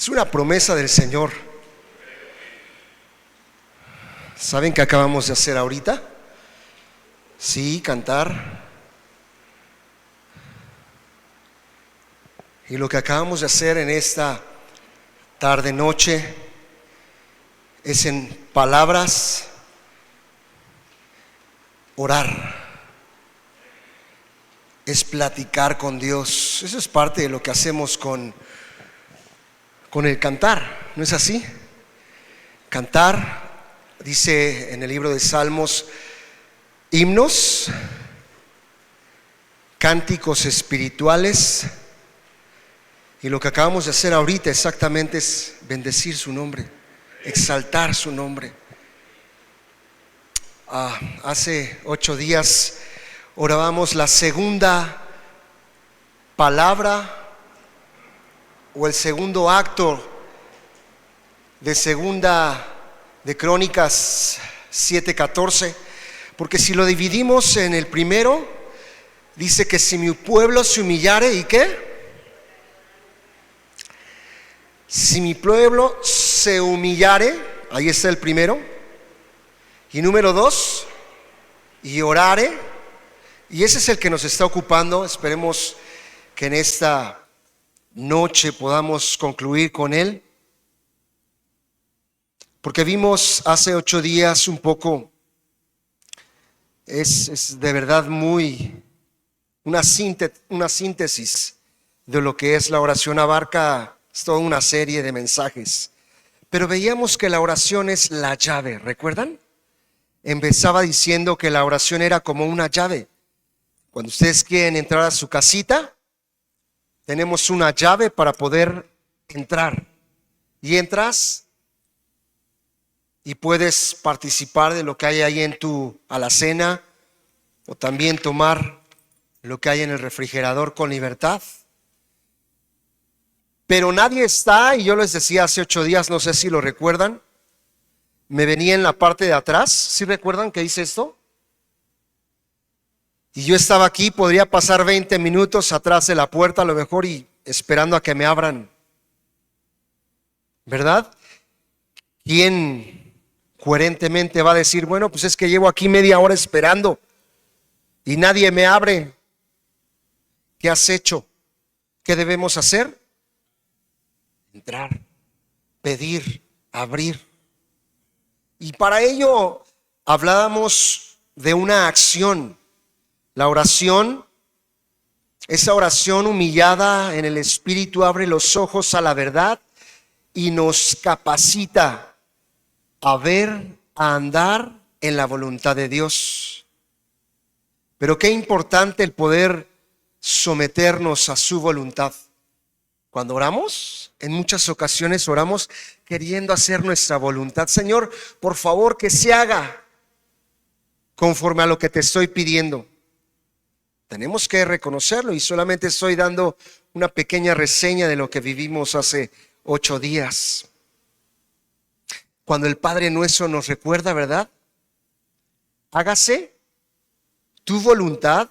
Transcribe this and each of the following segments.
Es una promesa del Señor. ¿Saben qué acabamos de hacer ahorita? Sí, cantar. Y lo que acabamos de hacer en esta tarde noche es en palabras orar. Es platicar con Dios. Eso es parte de lo que hacemos con el cantar, ¿no es así? Cantar, dice en el libro de Salmos, himnos, cánticos espirituales. Y lo que acabamos de hacer ahorita exactamente es bendecir su nombre, exaltar su nombre. Hace 8 días orábamos la segunda palabra o el segundo acto de Crónicas 7:14, porque si lo dividimos en el primero, dice que si mi pueblo se humillare, ¿y qué? Si mi pueblo se humillare, ahí está el primero. Y número 2, y orare, y ese es el que nos está ocupando. Esperemos que en esta noche podamos concluir con él, porque vimos hace 8 días un poco, es de verdad muy una síntesis de lo que es la oración. Abarca toda una serie de mensajes, pero veíamos que la oración es la llave. ¿Recuerdan? Empezaba diciendo que la oración era como una llave. Cuando ustedes quieren entrar a su casita, tenemos una llave para poder entrar, y entras y puedes participar de lo que hay ahí en tu alacena, o también tomar lo que hay en el refrigerador con libertad. Pero nadie está, y yo les decía hace 8 días, no sé si lo recuerdan, me venía en la parte de atrás. ¿Sí recuerdan que hice esto? Y yo estaba aquí, podría pasar 20 minutos atrás de la puerta a lo mejor, y esperando a que me abran, ¿verdad? ¿Quién coherentemente va a decir, bueno, pues es que llevo aquí media hora esperando y nadie me abre? ¿Qué has hecho? ¿Qué debemos hacer? Entrar, pedir, abrir. Y para ello hablábamos de una acción. La oración, esa oración humillada en el Espíritu, abre los ojos a la verdad y nos capacita a ver, a andar en la voluntad de Dios. Pero qué importante el poder someternos a su voluntad. Cuando oramos, en muchas ocasiones oramos queriendo hacer nuestra voluntad. Señor, por favor, que se haga conforme a lo que te estoy pidiendo. Tenemos que reconocerlo, y solamente estoy dando una pequeña reseña de lo que vivimos hace 8 días. Cuando el Padre Nuestro nos recuerda, ¿verdad? Hágase tu voluntad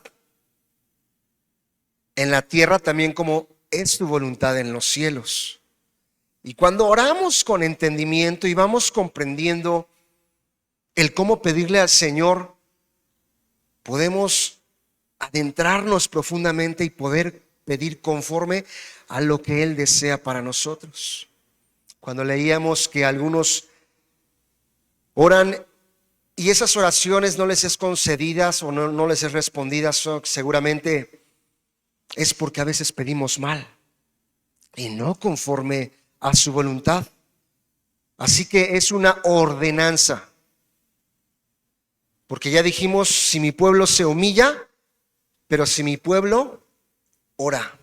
en la tierra también como es tu voluntad en los cielos. Y cuando oramos con entendimiento y vamos comprendiendo el cómo pedirle al Señor, podemos adentrarnos profundamente y poder pedir conforme a lo que Él desea para nosotros. Cuando leíamos que algunos oran y esas oraciones no les es concedidas o no les es respondidas, seguramente es porque a veces pedimos mal y no conforme a su voluntad. Así que es una ordenanza, porque ya dijimos, si mi pueblo se humilla, pero si mi pueblo ora.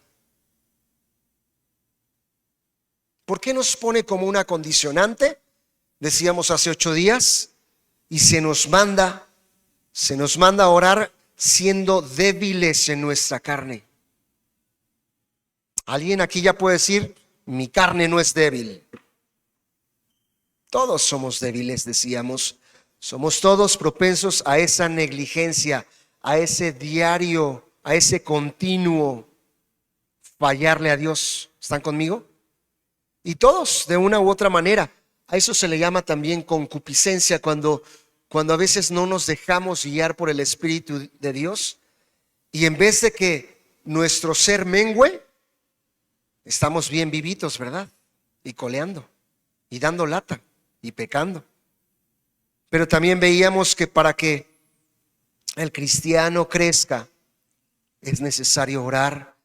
¿Por qué nos pone como una condicionante? Decíamos hace 8 días, y se nos manda a orar siendo débiles en nuestra carne. ¿Alguien aquí ya puede decir, mi carne no es débil? Todos somos débiles, decíamos. Somos todos propensos a esa negligencia, a ese diario, a ese continuo fallarle a Dios. ¿Están conmigo? Y todos, de una u otra manera. A eso se le llama también concupiscencia, cuando a veces no nos dejamos guiar por el Espíritu de Dios. Y en vez de que nuestro ser mengüe, estamos bien vivitos, ¿verdad? Y coleando, y dando lata, y pecando. Pero también veíamos que para que el cristiano crezca, es necesario orar,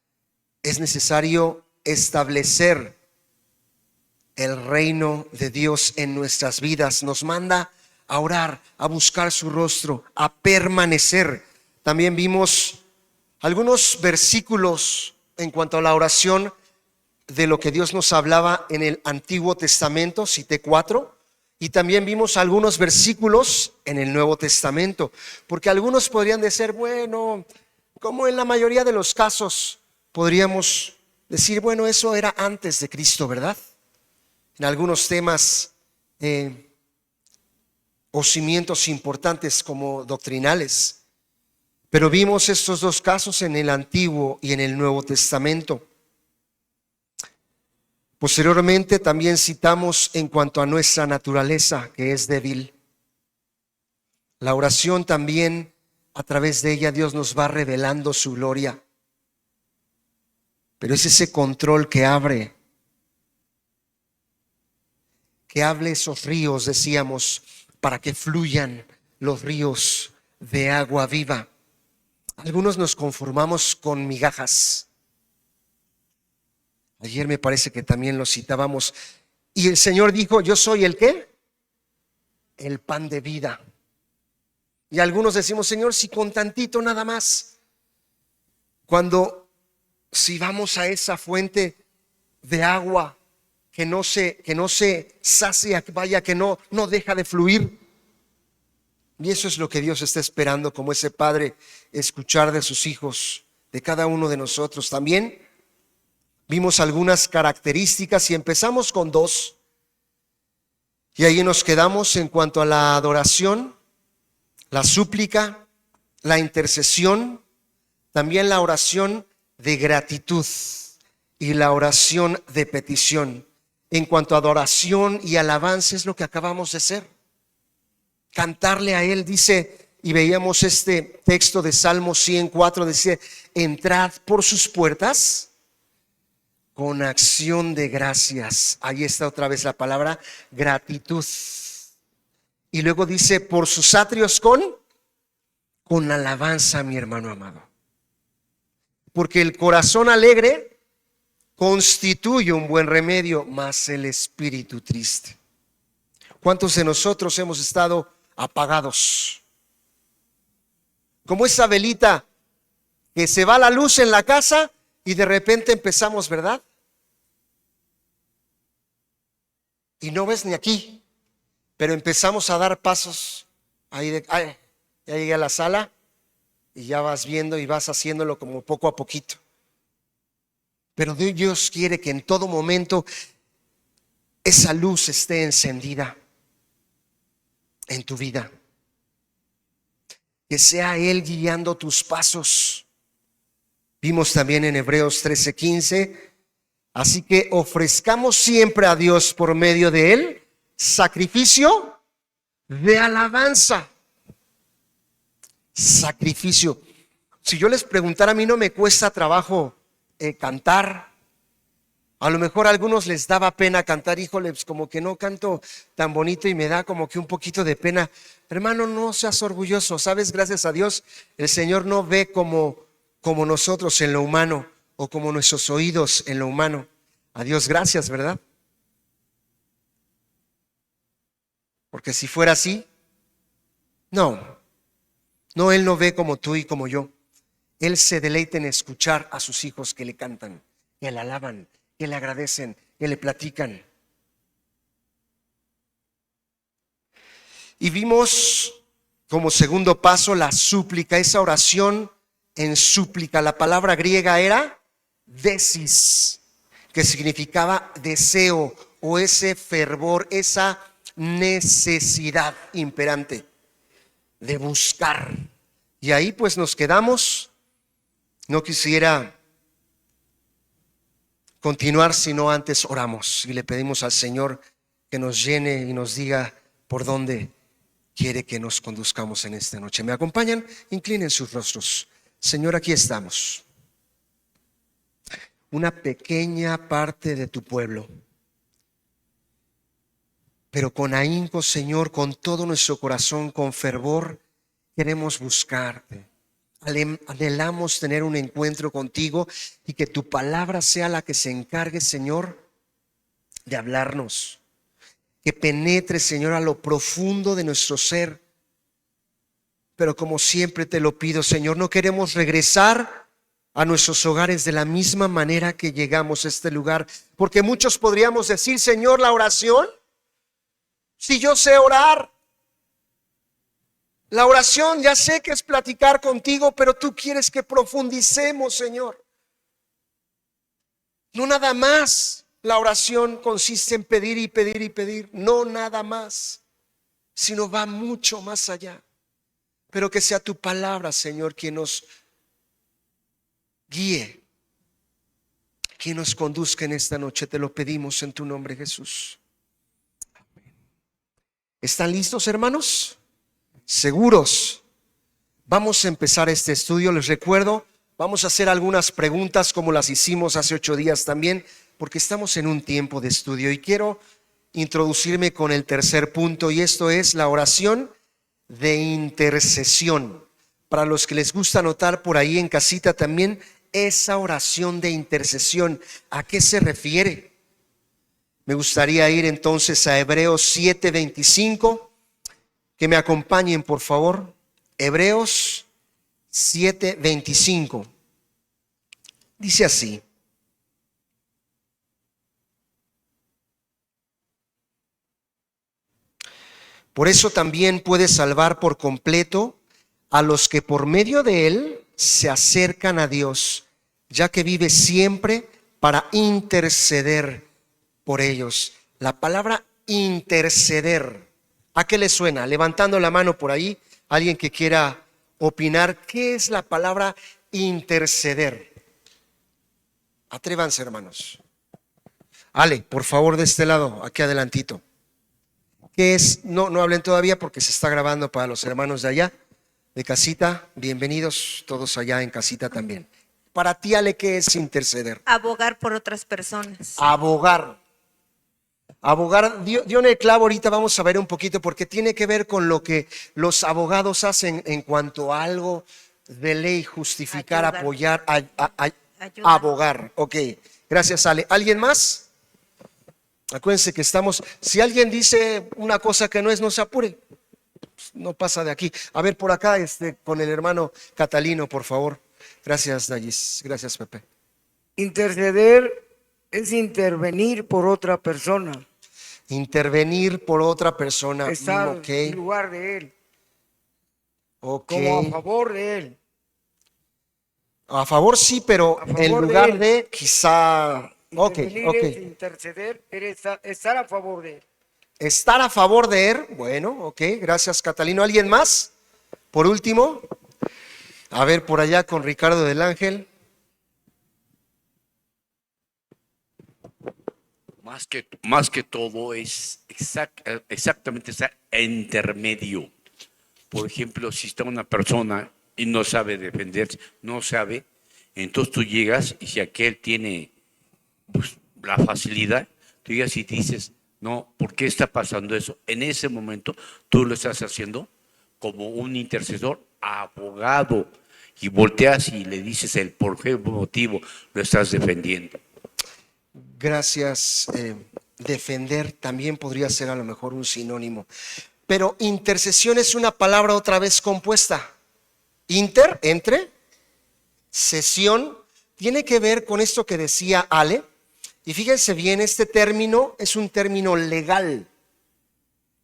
es necesario establecer el reino de Dios en nuestras vidas. Nos manda a orar, a buscar su rostro, a permanecer. También vimos algunos versículos en cuanto a la oración de lo que Dios nos hablaba en el Antiguo Testamento, cité 4, y también vimos algunos versículos en el Nuevo Testamento, porque algunos podrían decir, bueno, como en la mayoría de los casos podríamos decir, bueno, eso era antes de Cristo, ¿verdad? En algunos temas o cimientos importantes como doctrinales. Pero vimos estos dos casos en el Antiguo y en el Nuevo Testamento. Posteriormente también citamos en cuanto a nuestra naturaleza, que es débil. La oración también, a través de ella, Dios nos va revelando su gloria. Pero es ese control que hable esos ríos, decíamos, para que fluyan los ríos de agua viva. Algunos nos conformamos con migajas. Ayer me parece que también lo citábamos. Y el Señor dijo, yo soy ¿el qué? El pan de vida. Y algunos decimos, Señor, si con tantito nada más. Si vamos a esa fuente de agua que no se sacia, vaya, que no deja de fluir. Y eso es lo que Dios está esperando, como ese padre, escuchar de sus hijos, de cada uno de nosotros. También vimos algunas características y empezamos con 2. Y ahí nos quedamos en cuanto a la adoración, la súplica, la intercesión, también la oración de gratitud y la oración de petición. En cuanto a adoración y alabanza, es lo que acabamos de hacer. Cantarle a Él, dice, y veíamos este texto de Salmo 104, dice, entrad por sus puertas con acción de gracias. Ahí está otra vez la palabra gratitud. Y luego dice, por sus atrios con alabanza, mi hermano amado. Porque el corazón alegre constituye un buen remedio, mas el espíritu triste. ¿Cuántos de nosotros hemos estado apagados? Como esa velita que se va la luz en la casa y de repente empezamos, ¿verdad? Y no ves ni aquí, pero empezamos a dar pasos ahí ya llegué a la sala y ya vas viendo y vas haciéndolo como poco a poquito. Pero Dios quiere que en todo momento esa luz esté encendida en tu vida. Que sea Él guiando tus pasos. Vimos también en Hebreos 13:15. Así que ofrezcamos siempre a Dios por medio de Él sacrificio de alabanza. Sacrificio. Si yo les preguntara, a mí no me cuesta trabajo cantar. A lo mejor a algunos les daba pena cantar, híjole, pues como que no canto tan bonito y me da como que un poquito de pena. Hermano, no seas orgulloso, ¿sabes? Gracias a Dios, el Señor no ve como nosotros en lo humano o como nuestros oídos en lo humano. A Dios gracias, ¿verdad? Porque si fuera así, no, Él no ve como tú y como yo. Él se deleita en escuchar a sus hijos que le cantan, que le alaban, que le agradecen, que le platican. Y vimos como segundo paso la súplica, esa oración en súplica. La palabra griega era desis, que significaba deseo o ese fervor, esa necesidad imperante de buscar. Y ahí pues nos quedamos. No quisiera continuar si no antes oramos y le pedimos al Señor que nos llene y nos diga por dónde quiere que nos conduzcamos en esta noche. ¿Me acompañan? Inclinen sus rostros. Señor, aquí estamos. Una pequeña parte de tu pueblo, pero con ahínco, Señor, con todo nuestro corazón, con fervor, queremos buscarte. Anhelamos tener un encuentro contigo y que tu palabra sea la que se encargue, Señor, de hablarnos. Que penetre, Señor, a lo profundo de nuestro ser. Pero como siempre te lo pido, Señor, no queremos regresar a nuestros hogares de la misma manera que llegamos a este lugar. Porque muchos podríamos decir, Señor, la oración, si yo sé orar. La oración ya sé que es platicar contigo, pero tú quieres que profundicemos, Señor. No nada más la oración consiste en pedir y pedir y pedir, no nada más, sino va mucho más allá. Pero que sea tu palabra, Señor, quien nos guíe, quien nos conduzca en esta noche. Te lo pedimos en tu nombre, Jesús. ¿Están listos, hermanos? ¿Seguros? Vamos a empezar este estudio. Les recuerdo, vamos a hacer algunas preguntas como las hicimos hace 8 días también, porque estamos en un tiempo de estudio y quiero introducirme con el tercer punto, y esto es la oración de intercesión. Para los que les gusta anotar por ahí en casita también, esa oración de intercesión, ¿a qué se refiere? Me gustaría ir entonces a Hebreos 7:25. Que me acompañen, por favor. Hebreos 7:25. Dice así: por eso también puede salvar por completo a los que por medio de él se acercan a Dios, ya que vive siempre para interceder por ellos. La palabra interceder, ¿a qué le suena? Levantando la mano por ahí, alguien que quiera opinar, ¿qué es la palabra interceder? Atrévanse, hermanos. Ale, por favor, de este lado, aquí adelantito. ¿Qué es? No hablen todavía porque se está grabando para los hermanos de allá, de casita. Bienvenidos todos allá en casita también. Para ti, Ale, ¿qué es interceder? Abogar por otras personas. Abogar. Abogar, dio en el clavo. Ahorita vamos a ver un poquito porque tiene que ver con lo que los abogados hacen en cuanto a algo de ley, justificar, Ayudar. apoyar, Ayudar. abogar. Ok, gracias, Ale. ¿Alguien más? Acuérdense que estamos, si alguien dice una cosa que no es, no se apure, no pasa de aquí. A ver, por acá, con el hermano Catalino, por favor. Gracias, Dayis. Gracias, Pepe. Interceder es intervenir por otra persona, Intervenir por otra persona. estar Ok, en lugar de él, ok. como a favor de él. A favor sí, pero A favor en de lugar él. de quizá. Ok, Intervenir ok. es interceder, estar a favor de él. Estar a favor de él. Bueno, ok. Gracias, Catalino. ¿Alguien más? Por último. A ver, por allá con Ricardo del Ángel. Más que todo es exactamente estar intermedio. Por ejemplo, si está una persona y no sabe defenderse, no sabe, entonces tú llegas y si aquel tiene pues, la facilidad, tú llegas y dices, no, ¿por qué está pasando eso? En ese momento tú lo estás haciendo como un intercesor, abogado, y volteas y le dices el por qué motivo lo estás defendiendo. Gracias. Defender también podría ser a lo mejor un sinónimo. Pero intercesión es una palabra otra vez compuesta. Inter, entre, sesión, tiene que ver con esto que decía Ale. Y fíjense bien, este término es un término legal,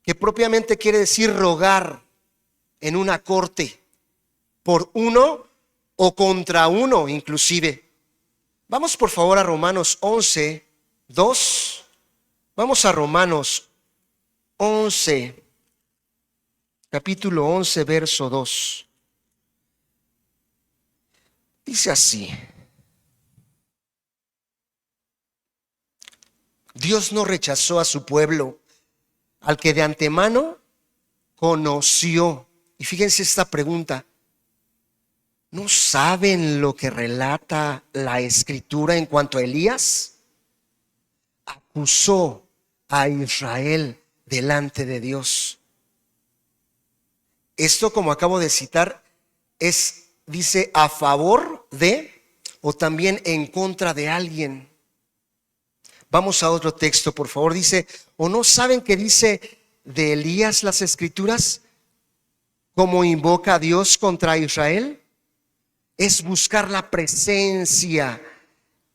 que propiamente quiere decir rogar en una corte, por uno o contra uno inclusive. Vamos por favor a Romanos 11, 2. Vamos a Romanos 11, capítulo 11, verso 2. Dice así: Dios no rechazó a su pueblo, al que de antemano conoció. Y fíjense esta pregunta. ¿No saben lo que relata la Escritura en cuanto a Elías? Acusó a Israel delante de Dios. Esto, como acabo de citar, dice a favor de o también en contra de alguien. Vamos a otro texto, por favor. Dice, ¿o no saben que dice de Elías las Escrituras? ¿Cómo invoca a Dios contra Israel? Es buscar la presencia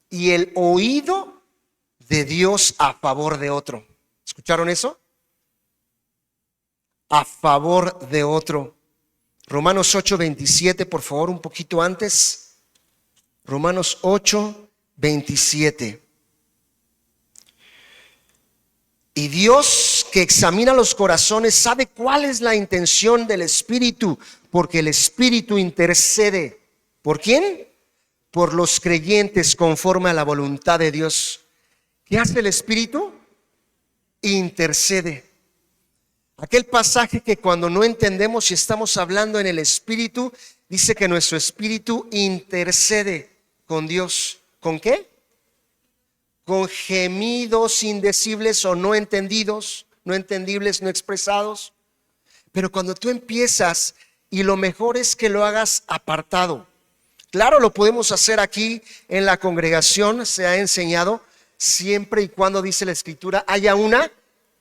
y el oído de Dios a favor de otro. ¿Escucharon eso? A favor de otro. Romanos 8:27, por favor, un poquito antes. Romanos 8:27. Y Dios, que examina los corazones, sabe cuál es la intención del Espíritu, porque el Espíritu intercede. ¿Por quién? Por los creyentes conforme a la voluntad de Dios. ¿Qué hace el Espíritu? Intercede. Aquel pasaje que cuando no entendemos si estamos hablando en el Espíritu, dice que nuestro espíritu intercede con Dios. ¿Con qué? Con gemidos indecibles o no entendidos, no entendibles, no expresados. Pero cuando tú empiezas, y lo mejor es que lo hagas apartado. Claro, lo podemos hacer aquí en la congregación, se ha enseñado, siempre y cuando, dice la Escritura, haya una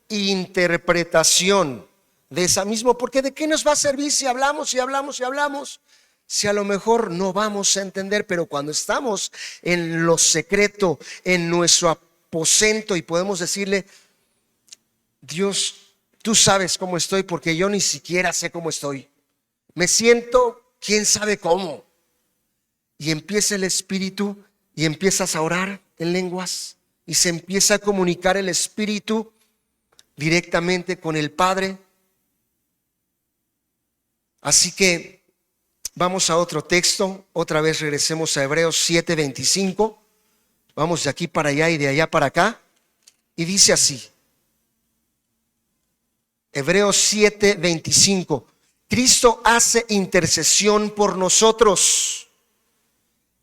interpretación de esa misma. Porque ¿de qué nos va a servir si hablamos y hablamos y hablamos? Si a lo mejor no vamos a entender, pero cuando estamos en lo secreto, en nuestro aposento, y podemos decirle, Dios, tú sabes cómo estoy, porque yo ni siquiera sé cómo estoy. Me siento quién sabe cómo. Y empieza el Espíritu y empiezas a orar en lenguas y se empieza a comunicar el Espíritu directamente con el Padre. Así que vamos a otro texto. Otra vez regresemos a Hebreos 7:25. Vamos de aquí para allá y de allá para acá. Y dice así. Hebreos 7:25. Cristo hace intercesión por nosotros.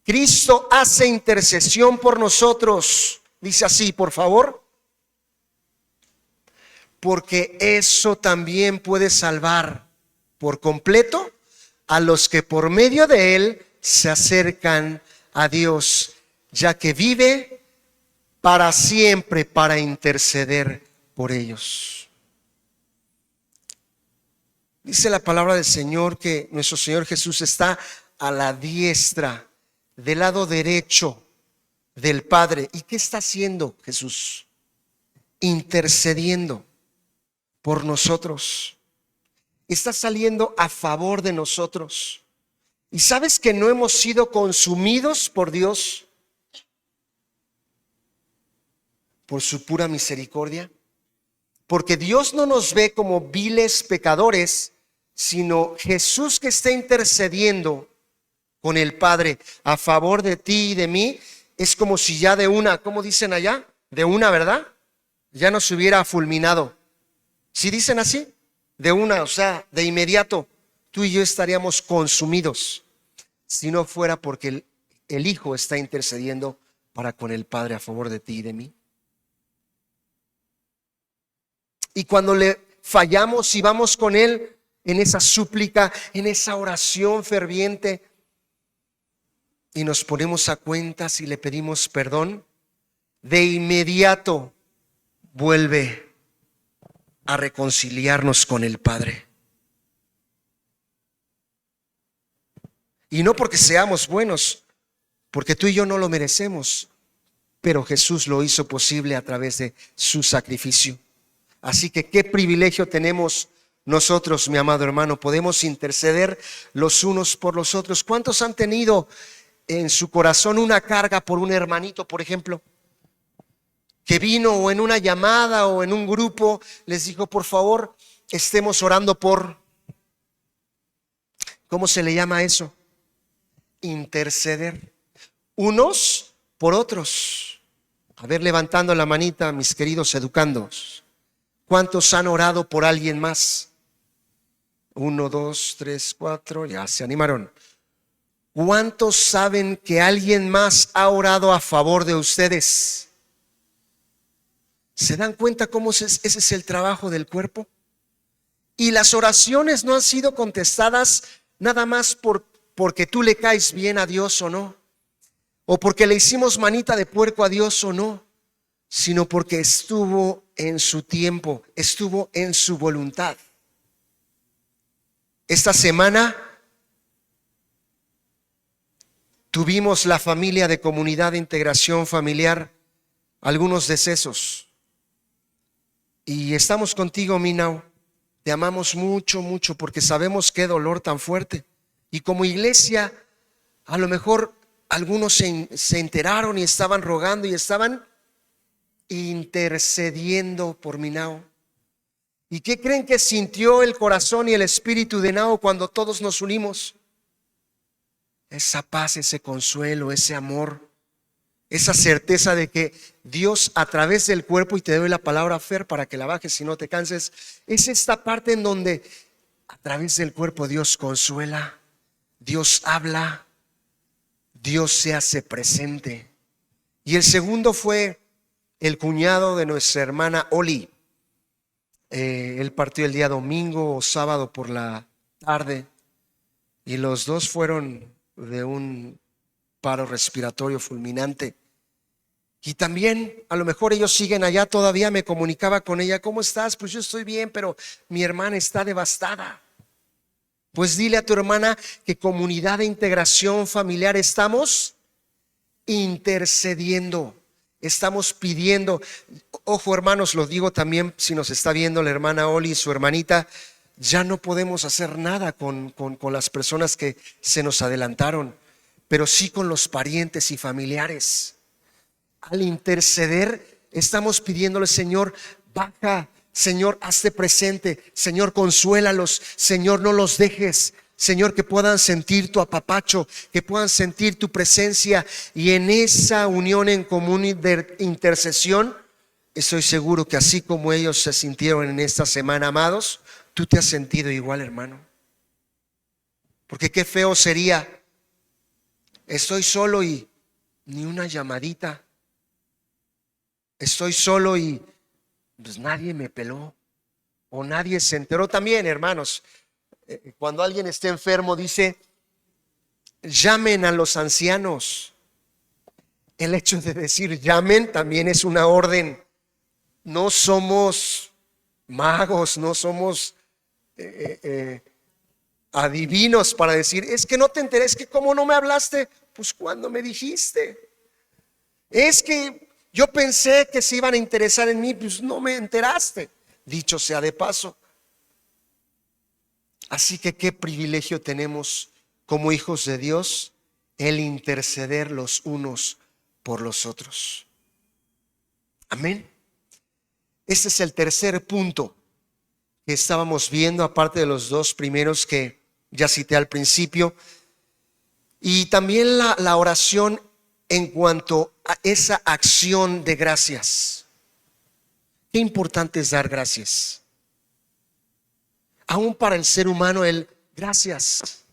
Cristo hace intercesión por nosotros. Dice así, por favor. Porque eso también puede salvar por completo a los que por medio de él se acercan a Dios, ya que vive para siempre para interceder por ellos. Dice la palabra del Señor que nuestro Señor Jesús está a la diestra, del lado derecho del Padre. ¿Y qué está haciendo Jesús? Intercediendo por nosotros. Está saliendo a favor de nosotros. ¿Y sabes que no hemos sido consumidos por Dios por su pura misericordia? Porque Dios no nos ve como viles pecadores, sino Jesús que está intercediendo con el Padre a favor de ti y de mí. Es como si ya de una, ¿cómo dicen allá? De una, ¿verdad? Ya nos hubiera fulminado. ¿Sí dicen así? De una, o sea, de inmediato, tú y yo estaríamos consumidos si no fuera porque el Hijo está intercediendo para con el Padre a favor de ti y de mí. Y cuando le fallamos y vamos con Él en esa súplica, en esa oración ferviente, y nos ponemos a cuentas y le pedimos perdón, de inmediato vuelve a reconciliarnos con el Padre. Y no porque seamos buenos, porque tú y yo no lo merecemos, pero Jesús lo hizo posible a través de su sacrificio. Así que qué privilegio tenemos nosotros, mi amado hermano. Podemos interceder los unos por los otros. ¿Cuántos han tenido en su corazón una carga por un hermanito, por ejemplo, que vino o en una llamada o en un grupo les dijo, por favor, estemos orando por, ¿cómo se le llama eso? Interceder unos por otros. A ver, levantando la manita, mis queridos educandos. ¿Cuántos han orado por alguien más? 1, 2, 3, 4, ya se animaron. ¿Cuántos saben que alguien más ha orado a favor de ustedes? ¿Se dan cuenta cómo ese es el trabajo del cuerpo? Y las oraciones no han sido contestadas nada más porque tú le caes bien a Dios o no, o porque le hicimos manita de puerco a Dios o no, sino porque estuvo en su tiempo, estuvo en su voluntad. Esta semana tuvimos la familia de Comunidad de Integración Familiar, algunos decesos. Y estamos contigo, Minau. Te amamos mucho, mucho, porque sabemos qué dolor tan fuerte. Y como iglesia, a lo mejor algunos se enteraron y estaban rogando y estaban intercediendo por Minau. ¿Y qué creen que sintió el corazón y el espíritu de Nao cuando todos nos unimos? Esa paz, ese consuelo, ese amor, esa certeza de que Dios a través del cuerpo, y te doy la palabra, Fer, para que la bajes y no te canses, es esta parte en donde a través del cuerpo Dios consuela, Dios habla, Dios se hace presente. Y el segundo fue el cuñado de nuestra hermana Oli. Él partió el día domingo o sábado por la tarde y los dos fueron de un paro respiratorio fulminante. Y también a lo mejor ellos siguen allá todavía. Me comunicaba con ella: ¿cómo estás? Pues yo estoy bien, pero mi hermana está devastada. Pues dile a tu hermana que Comunidad de Integración Familiar estamos intercediendo, estamos pidiendo. Ojo, hermanos, lo digo también si nos está viendo la hermana Oli y su hermanita. Ya no podemos hacer nada con las personas que se nos adelantaron, pero sí con los parientes y familiares. Al interceder estamos pidiéndole: Señor, baja, Señor, hazte presente, Señor, consuélalos, Señor, no los dejes, Señor, que puedan sentir tu apapacho, que puedan sentir tu presencia. Y en esa unión en común de intercesión, estoy seguro que así como ellos se sintieron en esta semana, amados, tú te has sentido igual, hermano. Porque qué feo sería: estoy solo y ni una llamadita. Estoy solo y pues nadie me peló o nadie se enteró. También, hermanos, cuando alguien esté enfermo, dice: llamen a los ancianos. El hecho de decir llamen también es una orden. No somos magos, no somos adivinos para decir: es que no te enteré, es que ¿cómo no me hablaste? Pues cuando me dijiste. Es que yo pensé que se iban a interesar en mí, pues no me enteraste. Dicho sea de paso. Así que qué privilegio tenemos como hijos de Dios, el interceder los unos por los otros. Amén. Este es el tercer punto que estábamos viendo, aparte de los dos primeros que ya cité al principio. Y también la oración en cuanto a esa acción de gracias. Qué importante es dar gracias. Aún para el ser humano, el gracias.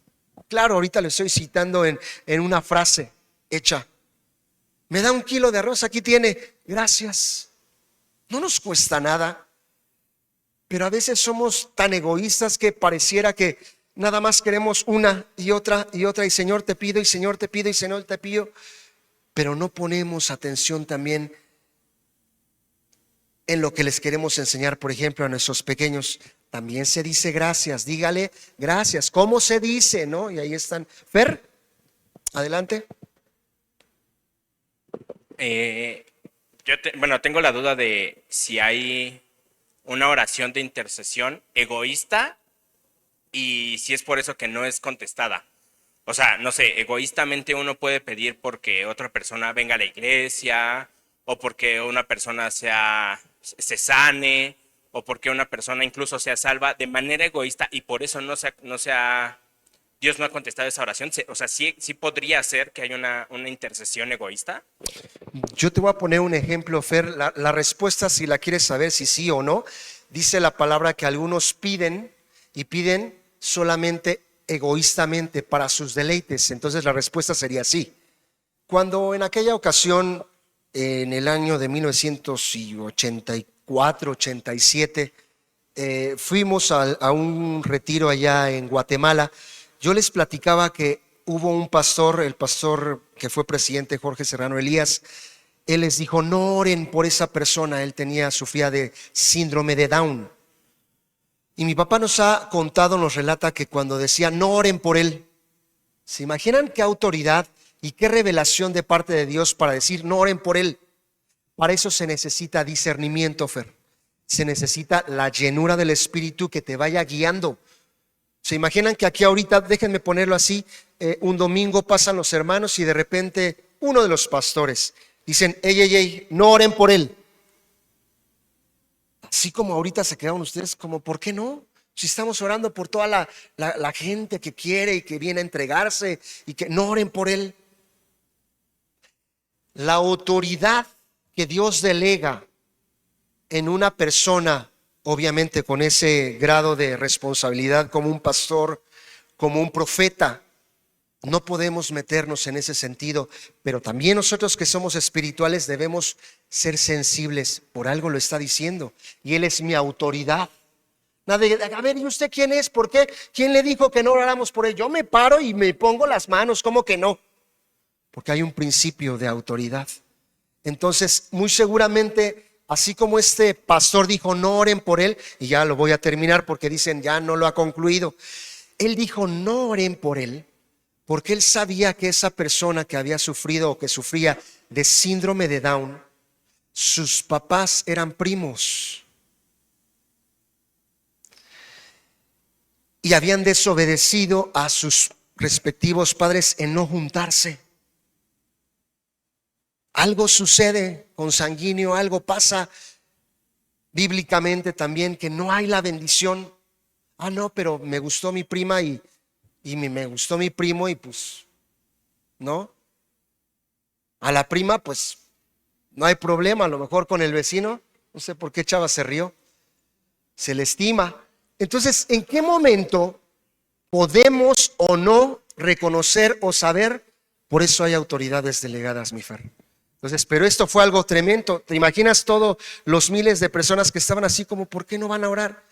Claro, ahorita le estoy citando en una frase hecha. Me da 1 kilo de arroz, aquí tiene, gracias. No nos cuesta nada, pero a veces somos tan egoístas que pareciera que nada más queremos una y otra, y Señor te pido, y Señor te pido, y Señor te pido. Pero no ponemos atención también en lo que les queremos enseñar, por ejemplo, a nuestros pequeños. También se dice gracias, dígale gracias. ¿Cómo se dice? ¿No? Y ahí están. Fer, adelante. Tengo la duda de si hay una oración de intercesión egoísta y si es por eso que no es contestada. O sea, no sé, egoístamente uno puede pedir porque otra persona venga a la iglesia, o porque una persona se sane, o porque una persona incluso sea salva de manera egoísta, y por eso no se ha Dios no ha contestado esa oración. O sea, sí podría ser que haya una intercesión egoísta. Yo te voy a poner un ejemplo, Fer. La respuesta, si la quieres saber, si sí o no, dice la palabra que algunos piden y piden solamente egoístamente para sus deleites. Entonces la respuesta sería sí. Cuando en aquella ocasión, en el año de 1984, 87, fuimos a un retiro allá en Guatemala, yo les platicaba que hubo un pastor, el pastor que fue presidente, Jorge Serrano Elías. Él les dijo, no oren por esa persona. Él sufría de síndrome de Down. Y mi papá nos ha contado, nos relata que cuando decía, no oren por él, ¿se imaginan qué autoridad y qué revelación de parte de Dios para decir, no oren por él? Para eso se necesita discernimiento, Fer. Se necesita la llenura del Espíritu que te vaya guiando. ¿Se imaginan que aquí ahorita, déjenme ponerlo así, un domingo pasan los hermanos y de repente uno de los pastores dicen, ey, no oren por él? Así como ahorita se quedaron ustedes, como, ¿por qué no? Si estamos orando por toda la gente que quiere y que viene a entregarse y que no oren por él. La autoridad que Dios delega en una persona, obviamente con ese grado de responsabilidad como un pastor, como un profeta, no podemos meternos en ese sentido, pero también nosotros que somos espirituales debemos ser sensibles. Por algo lo está diciendo, y Él es mi autoridad. Nadie, a ver, ¿y usted quién es? ¿Por qué? ¿Quién le dijo que no oráramos por él? Yo me paro y me pongo las manos, ¿cómo que no? Porque hay un principio de autoridad. Entonces, muy seguramente, así como este pastor dijo, no oren por él, y ya lo voy a terminar porque dicen, ya no lo ha concluido. Él dijo, no oren por él, porque él sabía que esa persona que había sufrido o que sufría de síndrome de Down, sus papás eran primos y habían desobedecido a sus respectivos padres en no juntarse. Algo sucede consanguíneo, algo pasa bíblicamente también, que no hay la bendición. Ah, no, pero me gustó mi prima y me gustó mi primo y pues, ¿no? A la prima pues no hay problema, a lo mejor con el vecino, no sé por qué Chava se rió, se le estima. Entonces, ¿en qué momento podemos o no reconocer o saber? Por eso hay autoridades delegadas, mi Fer. Entonces, pero esto fue algo tremendo. ¿Te imaginas todos los miles de personas que estaban así como, ¿por qué no van a orar?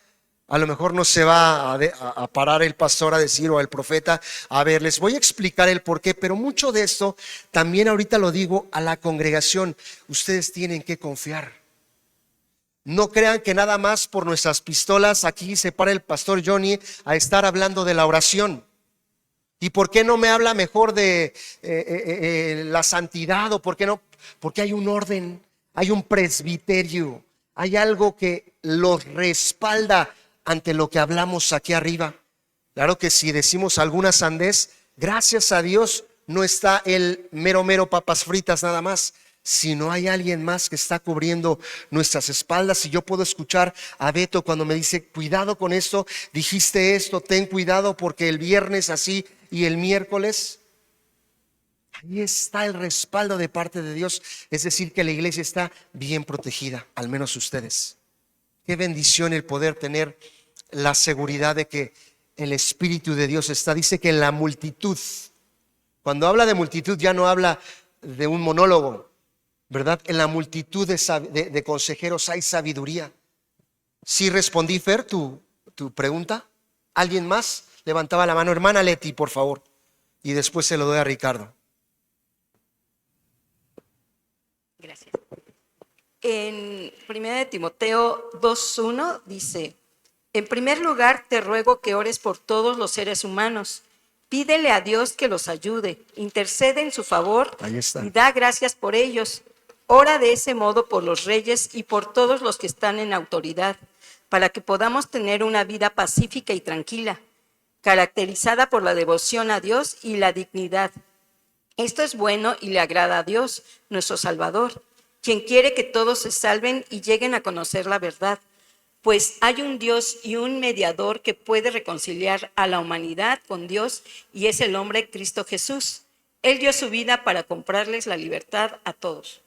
A lo mejor no se va a parar el pastor a decir o el profeta, a ver, les voy a explicar el por qué, pero mucho de esto también ahorita lo digo a la congregación. Ustedes tienen que confiar. No crean que nada más por nuestras pistolas aquí se para el pastor Johnny a estar hablando de la oración. ¿Y por qué no me habla mejor de la santidad? ¿O por qué no? Porque hay un orden, hay un presbiterio, hay algo que los respalda ante lo que hablamos aquí arriba. Claro que si decimos alguna sandez, gracias a Dios no está el mero papas fritas nada más, sino hay alguien más que está cubriendo nuestras espaldas. Y yo puedo escuchar a Beto cuando me dice, cuidado con esto, dijiste esto, ten cuidado porque el viernes así y el miércoles. Ahí está el respaldo de parte de Dios, es decir, que la iglesia está bien protegida, al menos ustedes. Qué bendición el poder tener la seguridad de que el Espíritu de Dios está. Dice que en la multitud, cuando habla de multitud ya no habla de un monólogo, ¿verdad? En la multitud de consejeros hay sabiduría. ¿Sí respondí, Fer, tu pregunta? ¿Alguien más levantaba la mano? Hermana Leti, por favor. Y después se lo doy a Ricardo. Gracias. En 1 Timoteo 2:1 dice, en primer lugar te ruego que ores por todos los seres humanos. Pídele a Dios que los ayude, intercede en su favor y da gracias por ellos. Ora de ese modo por los reyes y por todos los que están en autoridad, para que podamos tener una vida pacífica y tranquila, caracterizada por la devoción a Dios y la dignidad. Esto es bueno y le agrada a Dios, nuestro Salvador, quien quiere que todos se salven y lleguen a conocer la verdad. pues hay un Dios y un mediador que puede reconciliar a la humanidad con Dios, y es el hombre Cristo Jesús. Él dio su vida para comprarles la libertad a todos.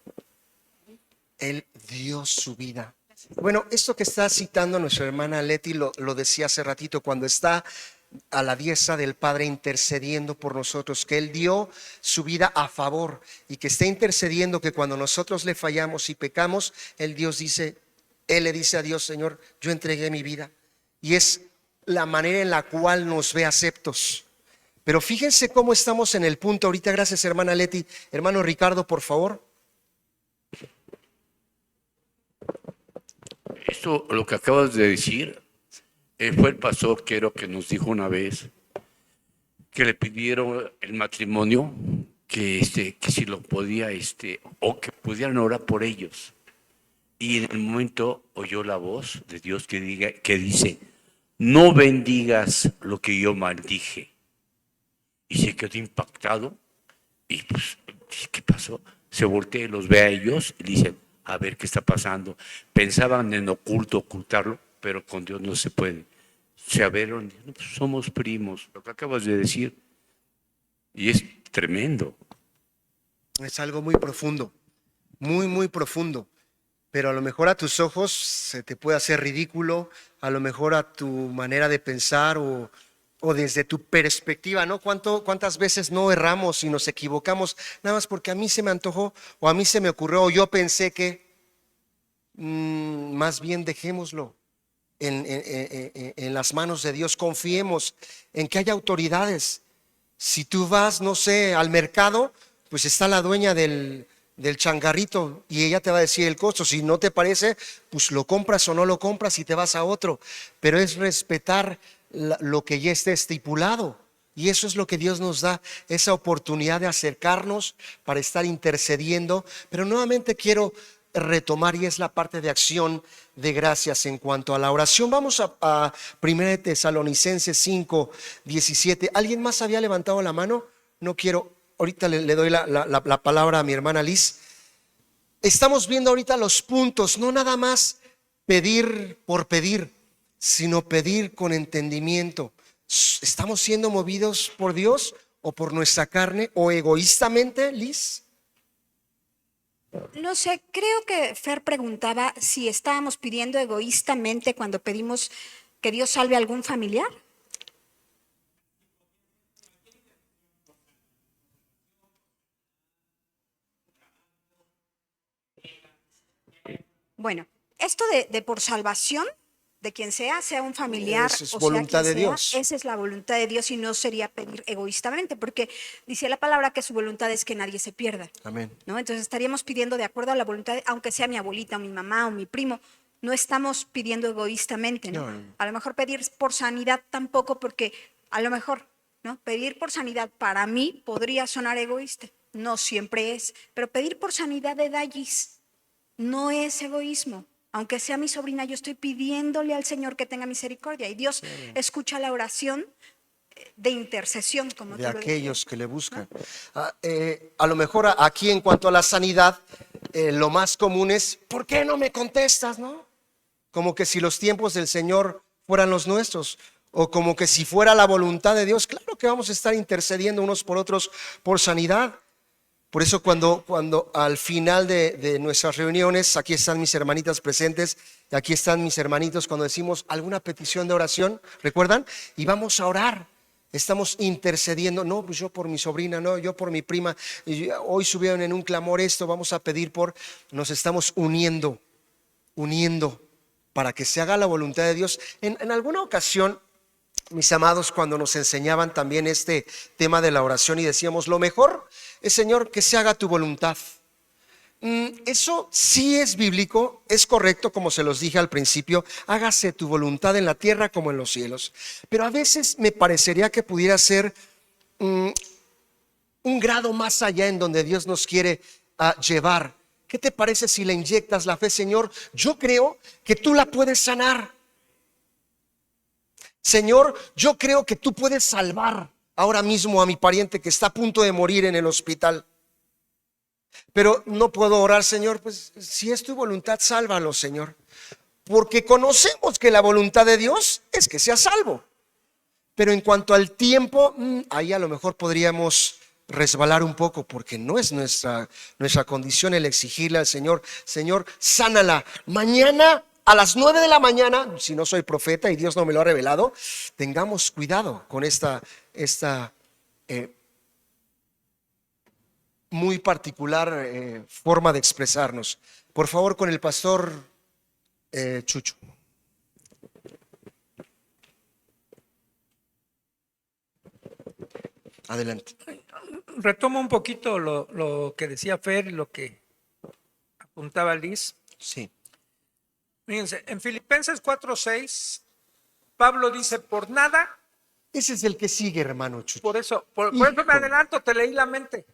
Él dio su vida. Bueno, esto que está citando nuestra hermana Leti lo decía hace ratito, cuando está a la diestra del Padre intercediendo por nosotros, que Él dio su vida a favor y que está intercediendo, que cuando nosotros le fallamos y pecamos, Él le dice a Dios: Señor, yo entregué mi vida. Y es la manera en la cual nos ve aceptos. Pero fíjense cómo estamos en el punto ahorita. Gracias, hermana Leti. Hermano Ricardo, por favor. Esto, lo que acabas de decir, fue el pastor Quero que nos dijo una vez que le pidieron el matrimonio, que si lo podía, o que pudieran orar por ellos. Y en el momento oyó la voz de Dios que dice: no bendigas lo que yo maldije. Y se quedó impactado. Y pues, ¿qué pasó? Se voltea y los ve a ellos y dicen: a ver qué está pasando. Pensaban en ocultarlo, pero con Dios no se puede. Se abrieron, pues somos primos, lo que acabas de decir. Y es tremendo. Es algo muy profundo, muy, muy profundo. Pero a lo mejor a tus ojos se te puede hacer ridículo, a lo mejor a tu manera de pensar o desde tu perspectiva, ¿no? ¿Cuántas veces no erramos y nos equivocamos nada más porque a mí se me antojó o a mí se me ocurrió o yo pensé que? Más bien dejémoslo en las manos de Dios. Confiemos en que hay autoridades. Si tú vas, no sé, al mercado, pues está la dueña del changarrito y ella te va a decir el costo. Si no te parece, pues lo compras o no lo compras y te vas a otro. Pero es respetar lo que ya esté estipulado. Y eso es lo que Dios nos da, esa oportunidad de acercarnos para estar intercediendo. Pero nuevamente quiero retomar, y es la parte de acción de gracias en cuanto a la oración. Vamos a 1 Tesalonicenses 5:17. ¿Alguien más había levantado la mano? No quiero, ahorita le doy la palabra a mi hermana Liz. Estamos viendo ahorita los puntos, no nada más pedir por pedir, sino pedir con entendimiento. ¿Estamos siendo movidos por Dios o por nuestra carne o egoístamente, Liz? No sé, creo que Fer preguntaba si estábamos pidiendo egoístamente cuando pedimos que Dios salve a algún familiar. Bueno, esto de por salvación de quien sea un familiar, Eso es o voluntad sea de quien sea, Dios. esa es la voluntad de Dios y no sería pedir egoístamente, porque dice la palabra que su voluntad es que nadie se pierda. Amén. ¿No? Entonces estaríamos pidiendo de acuerdo a la voluntad, aunque sea mi abuelita o mi mamá o mi primo, no estamos pidiendo egoístamente, ¿no? No. A lo mejor pedir por sanidad tampoco, porque a lo mejor, ¿no? Pedir por sanidad para mí podría sonar egoísta, no siempre es, pero pedir por sanidad de Dallis no es egoísmo. Aunque sea mi sobrina, yo estoy pidiéndole al Señor que tenga misericordia, y Dios escucha la oración de intercesión, como De tú lo aquellos decías. que le buscan. A lo mejor aquí en cuanto a la sanidad, lo más común es: ¿por qué no me contestas, no? Como que si los tiempos del Señor fueran los nuestros, o como que si fuera la voluntad de Dios. Claro que vamos a estar intercediendo unos por otros por sanidad. Por eso cuando al final de nuestras reuniones, aquí están mis hermanitas presentes y aquí están mis hermanitos, cuando decimos alguna petición de oración, ¿recuerdan? Y vamos a orar. Estamos intercediendo. No, pues yo por mi sobrina, no, yo por mi prima. Hoy subieron en un clamor esto, vamos a pedir por. Nos estamos uniendo para que se haga la voluntad de Dios. En alguna ocasión, mis amados, cuando nos enseñaban también este tema de la oración y decíamos: lo mejor es, Señor, que se haga tu voluntad. Eso sí es bíblico, es correcto, como se los dije al principio: hágase tu voluntad en la tierra como en los cielos. Pero a veces me parecería que pudiera ser un grado más allá en donde Dios nos quiere llevar. ¿Qué te parece si le inyectas la fe? Señor, yo creo que tú la puedes sanar. Señor, yo creo que tú puedes salvar ahora mismo a mi pariente que está a punto de morir en el hospital. Pero no puedo orar, Señor. Pues si es tu voluntad, sálvalo, Señor. porque conocemos que la voluntad de Dios es que sea salvo. Pero en cuanto al tiempo, ahí a lo mejor podríamos resbalar un poco, porque no es nuestra condición el exigirle al Señor: Señor, sánala mañana a las 9 de la mañana. Si no soy profeta y Dios no me lo ha revelado, tengamos cuidado con esta muy particular forma de expresarnos. Por favor, con el pastor Chucho. Adelante. Retomo un poquito lo que decía Fer y lo que apuntaba Liz. Sí. Fíjense, en Filipenses 4:6, Pablo dice: por nada, Ese es el que sigue, hermano Chucho. por eso me Híjole. adelanto, te leí la mente.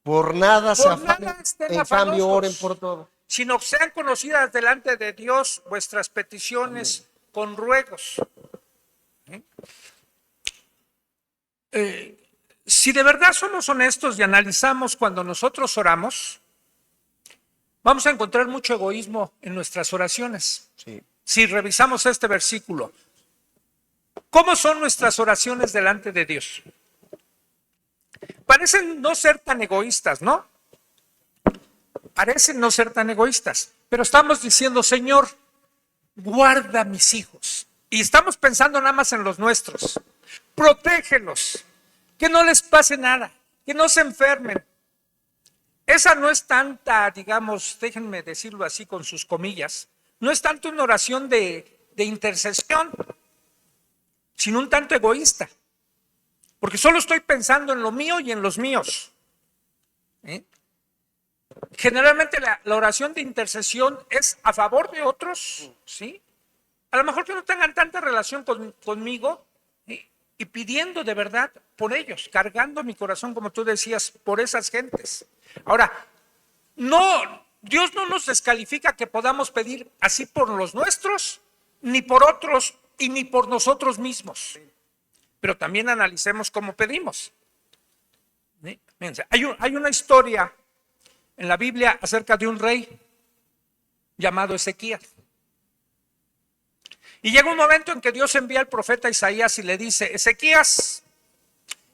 Por nada se Por afanen, nada estén en afanosos, cambio oren por todo. sino sean conocidas delante de Dios vuestras peticiones con ruegos. Si de verdad somos honestos y analizamos cuando nosotros oramos, vamos a encontrar mucho egoísmo en nuestras oraciones. Sí. Si revisamos este versículo, ¿cómo son nuestras oraciones delante de Dios? Parecen no ser tan egoístas, ¿no? Parecen no ser tan egoístas, pero estamos diciendo: Señor, guarda a mis hijos. Y estamos pensando nada más en los nuestros. Protégelos, que no les pase nada, que no se enfermen. Esa no es tanta, digamos, déjenme decirlo así con sus comillas, no es tanto una oración de intercesión, sino un tanto egoísta. Porque solo estoy pensando en lo mío y en los míos. Generalmente la oración de intercesión es a favor de otros, ¿sí? A lo mejor que no tengan tanta relación conmigo, y pidiendo de verdad por ellos, cargando mi corazón, como tú decías, por esas gentes. Ahora, no, Dios no nos descalifica que podamos pedir así por los nuestros, ni por otros, y ni por nosotros mismos. Pero también analicemos cómo pedimos. Fíjense, hay una historia en la Biblia acerca de un rey llamado Ezequías. Y llega un momento en que Dios envía al profeta Isaías y le dice: Ezequías,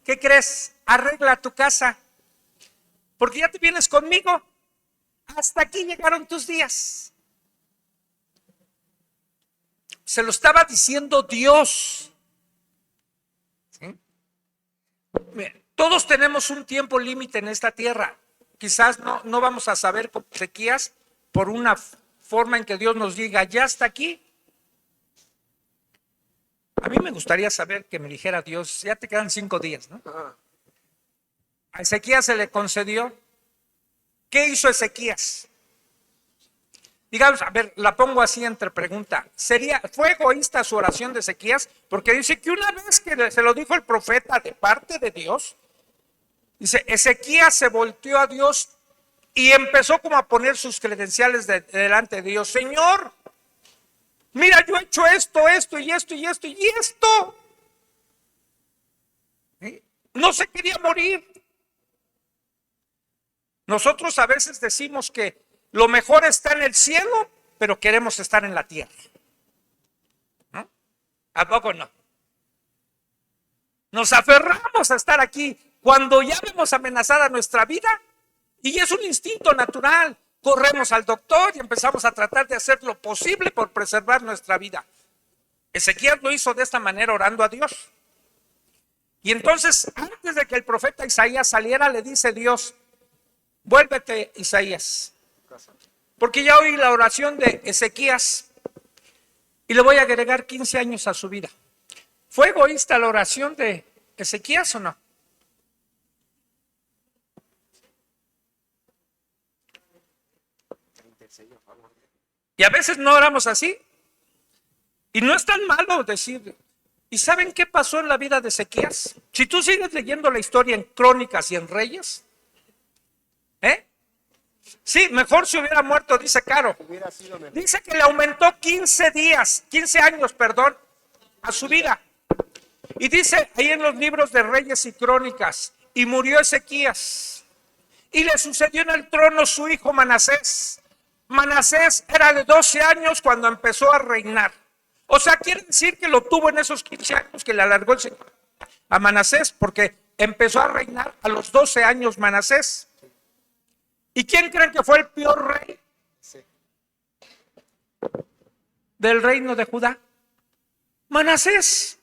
¿qué crees? Arregla tu casa, porque ya te vienes conmigo. Hasta aquí llegaron tus días. Se lo estaba diciendo Dios. ¿Sí? Todos tenemos un tiempo límite en esta tierra. Quizás no vamos a saber con Ezequías por una forma en que Dios nos diga: ya hasta aquí. A mí me gustaría saber que me dijera Dios: ya te quedan 5 días, ¿no? A Ezequías se le concedió. ¿Qué hizo Ezequías? Digamos, a ver, la pongo así entre pregunta. ¿Fue egoísta su oración de Ezequías? Porque dice que una vez que se lo dijo el profeta de parte de Dios, dice, Ezequías se volteó a Dios y empezó como a poner sus credenciales delante de Dios. Señor, mira, yo he hecho esto, esto y esto y esto y esto. No se quería morir. Nosotros a veces decimos que lo mejor está en el cielo, pero queremos estar en la tierra. ¿No? ¿A poco no? Nos aferramos a estar aquí cuando ya vemos amenazada nuestra vida y es un instinto natural. Corremos al doctor y empezamos a tratar de hacer lo posible por preservar nuestra vida. Ezequías lo hizo de esta manera, orando a Dios. Y entonces, antes de que el profeta Isaías saliera, le dice Dios: vuélvete, Isaías, porque ya oí la oración de Ezequías y le voy a agregar 15 años a su vida. ¿Fue egoísta la oración de Ezequías o no? Y a veces no oramos así. Y no es tan malo decir. ¿Y saben qué pasó en la vida de Ezequías? Si tú sigues leyendo la historia en Crónicas y en Reyes, sí, mejor si hubiera muerto, dice Caro. Dice que le aumentó 15 años, a su vida. Y dice ahí en los libros de Reyes y Crónicas, y murió Ezequías, y le sucedió en el trono su hijo Manasés. Manasés era de 12 años cuando empezó a reinar. O sea, quiere decir que lo tuvo en esos 15 años que le alargó el Señor a Manasés, porque empezó a reinar a los 12 años Manasés. ¿Y quién creen que fue el peor rey del reino de Judá? Manasés.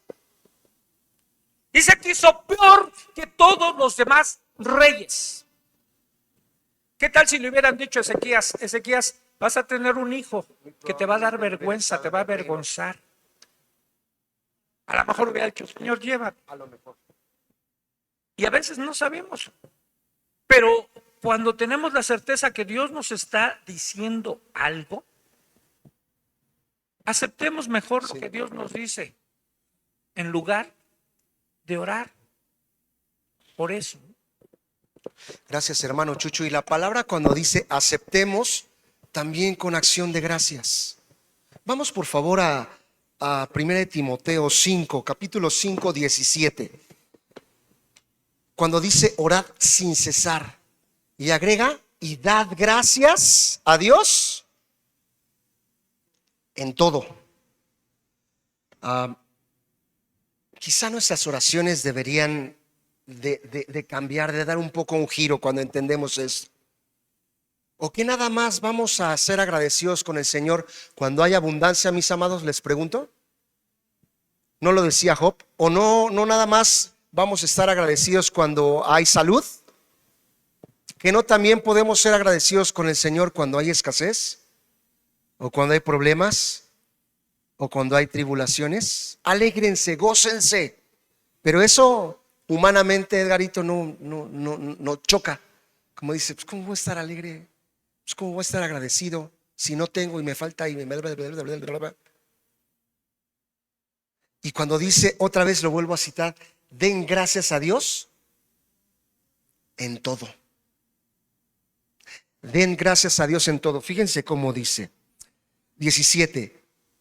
Dice que hizo peor que todos los demás reyes. ¿Qué tal si le hubieran dicho a Ezequías, Ezequías, vas a tener un hijo que te va a dar vergüenza, te va a avergonzar? A lo mejor hubiera dicho, Señor, lleva. A lo mejor. Y a veces no sabemos. Pero cuando tenemos la certeza que Dios nos está diciendo algo, aceptemos mejor lo que Dios nos dice, en lugar de orar por eso. Gracias, hermano Chucho. Y la palabra cuando dice aceptemos, también con acción de gracias. Vamos por favor a 1 Timoteo 5, capítulo 5, 17. Cuando dice orad sin cesar. Y agrega, y dad gracias a Dios en todo. Quizá nuestras oraciones deberían de cambiar, de dar un poco un giro cuando entendemos esto. ¿O que nada más vamos a ser agradecidos con el Señor cuando hay abundancia, mis amados? Les pregunto. ¿No lo decía Job? ¿O no nada más vamos a estar agradecidos cuando hay salud? ¿Que no también podemos ser agradecidos con el Señor cuando hay escasez? ¿O cuando hay problemas? ¿O cuando hay tribulaciones? Alégrense, gócense. Pero eso humanamente, Edgarito, no choca. Como dice, pues ¿cómo voy a estar alegre? Pues ¿cómo voy a estar agradecido si no tengo y me falta y me... Y cuando dice, otra vez lo vuelvo a citar, den gracias a Dios en todo. Den gracias a Dios en todo. Fíjense cómo dice. 17.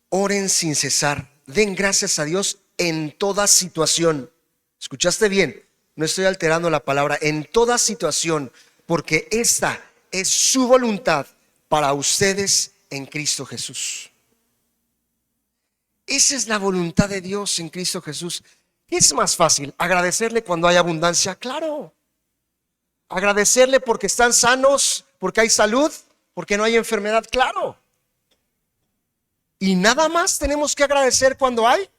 Oren sin cesar. Den gracias a Dios en toda situación. ¿Escuchaste bien? No estoy alterando la palabra. En toda situación, porque esta es su voluntad para ustedes en Cristo Jesús. Esa es la voluntad de Dios en Cristo Jesús. ¿Qué es más fácil? ¿Agradecerle cuando hay abundancia? Claro. ¿Agradecerle porque están sanos, porque hay salud, porque no hay enfermedad? Claro. Y nada más tenemos que agradecer cuando hay.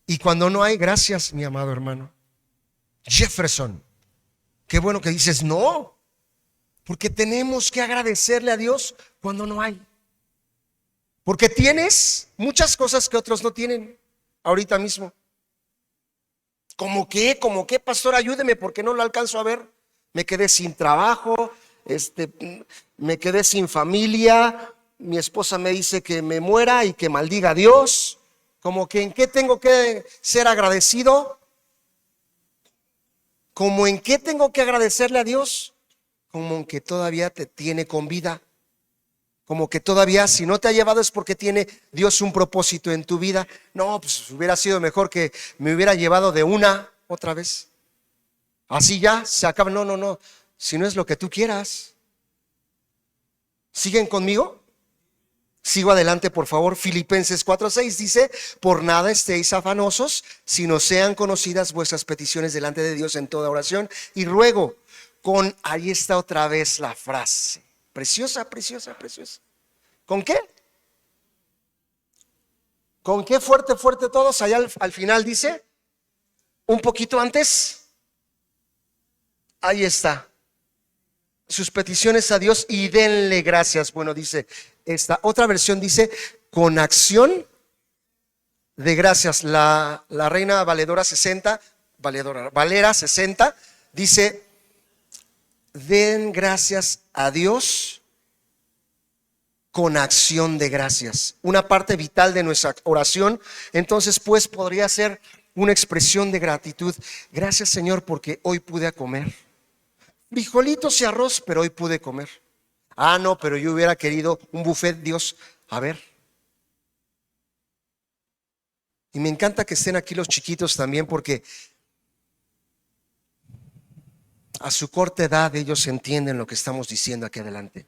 Y cuando no hay, gracias, mi amado hermano Jefferson. Qué bueno que dices no, porque tenemos que agradecerle a Dios cuando no hay. Porque tienes muchas cosas que otros no tienen ahorita mismo. ¿Cómo qué, pastor? Ayúdeme porque no lo alcanzo a ver. Me quedé sin trabajo, me quedé sin familia. Mi esposa me dice que me muera y que maldiga a Dios. Como que en qué tengo que ser agradecido. Como en qué tengo que agradecerle a Dios. Como en que todavía te tiene con vida. Como que todavía si no te ha llevado es porque tiene Dios un propósito en tu vida. No, pues hubiera sido mejor que me hubiera llevado de una otra vez. Así ya se acaba. No. Si no es lo que tú quieras. ¿Siguen conmigo? Sigo adelante, por favor. Filipenses 4:6 dice, por nada estéis afanosos, sino sean conocidas vuestras peticiones delante de Dios en toda oración y ruego. Ahí está otra vez la frase. Preciosa. ¿Con qué? ¿Con qué fuerte todos? Allá al final dice, un poquito antes. Ahí está. Sus peticiones a Dios y denle gracias. Bueno, dice esta otra versión, dice con acción de gracias. La Reina Valera 60 dice den gracias a Dios con acción de gracias. Una parte vital de nuestra oración, entonces pues podría ser una expresión de gratitud. Gracias, Señor, porque hoy pude comer frijolitos y arroz, pero hoy pude comer. No, pero yo hubiera querido un buffet, Dios. A ver. Y me encanta que estén aquí los chiquitos también, porque a su corta edad ellos entienden lo que estamos diciendo aquí adelante.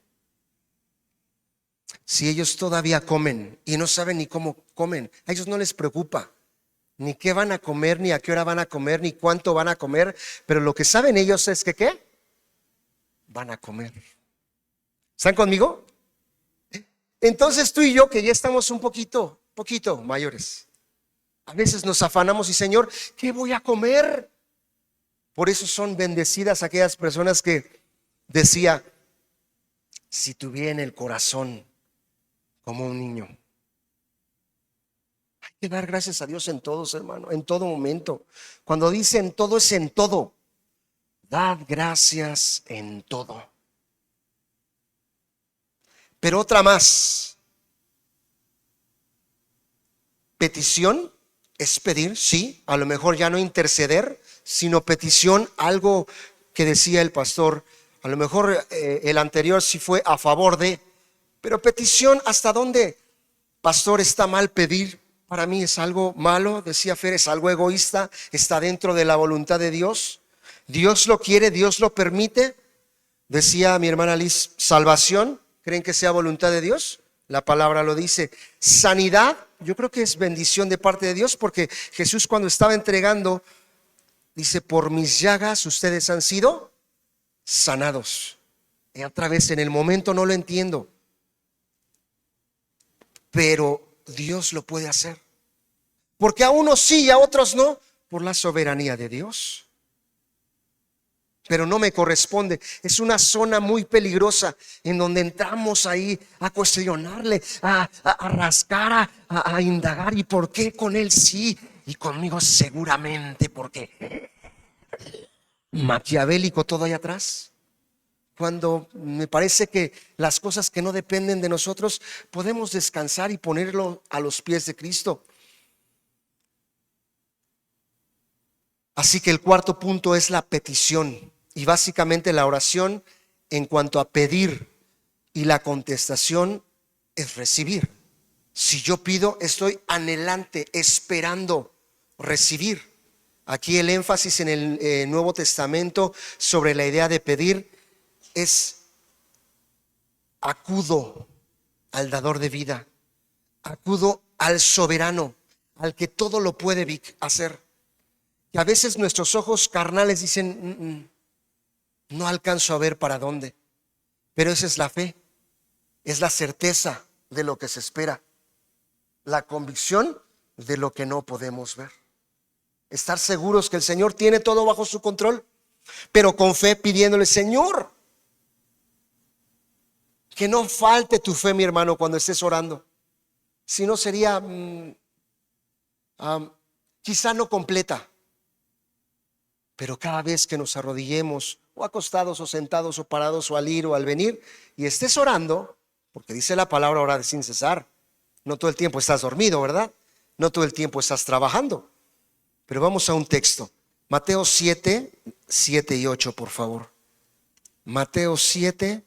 Si ellos todavía comen y no saben ni cómo comen, a ellos no les preocupa ni qué van a comer, ni a qué hora van a comer, ni cuánto van a comer, pero lo que saben ellos es que ¿qué? Van a comer. ¿Están conmigo? Entonces tú y yo, que ya estamos un poquito mayores, a veces nos afanamos y Señor, ¿qué voy a comer? Por eso son bendecidas aquellas personas que decía, si tuviera el corazón como un niño. Hay que dar gracias a Dios en todos, hermano, en todo momento. Cuando dice en todo, es en todo. Dad gracias en todo. Pero otra más. Petición es pedir, sí, a lo mejor ya no interceder, sino petición, algo que decía el pastor. A lo mejor el anterior sí fue a favor de, pero petición, ¿hasta dónde? Pastor, ¿está mal pedir? Para mí es algo malo, decía Fer, es algo egoísta, está dentro de la voluntad de Dios. Dios lo quiere, Dios lo permite. Decía mi hermana Liz, salvación, ¿creen que sea voluntad de Dios? La palabra lo dice. Sanidad, yo creo que es bendición de parte de Dios, porque Jesús cuando estaba entregando, dice, por mis llagas ustedes han sido sanados. Y otra vez, en el momento no lo entiendo, pero Dios lo puede hacer. Porque a unos sí y a otros no, por la soberanía de Dios. Pero no me corresponde. Es una zona muy peligrosa en donde entramos ahí a cuestionarle, a rascar, a indagar. ¿Y por qué con él sí y conmigo seguramente? Porque maquiavélico todo ahí atrás. Cuando me parece que las cosas que no dependen de nosotros podemos descansar y ponerlo a los pies de Cristo. Así que el cuarto punto es la petición. Y básicamente la oración en cuanto a pedir y la contestación es recibir. Si yo pido, estoy anhelante, esperando recibir. Aquí el énfasis en el Nuevo Testamento sobre la idea de pedir es acudo al dador de vida, acudo al soberano, al que todo lo puede hacer. Y a veces nuestros ojos carnales dicen, no alcanzo a ver para dónde. Pero esa es la fe, es la certeza de lo que se espera, la convicción de lo que no podemos ver. Estar seguros que el Señor tiene todo bajo su control, pero con fe pidiéndole, Señor, que no falte tu fe, mi hermano, cuando estés orando. Si no sería quizá no completa. Pero cada vez que nos arrodillemos, o acostados, o sentados, o parados, o al ir, o al venir, y estés orando, porque dice la palabra orar sin cesar. No todo el tiempo estás dormido, ¿verdad? No todo el tiempo estás trabajando. Pero vamos a un texto. Mateo 7, 7 y 8, por favor. Mateo 7,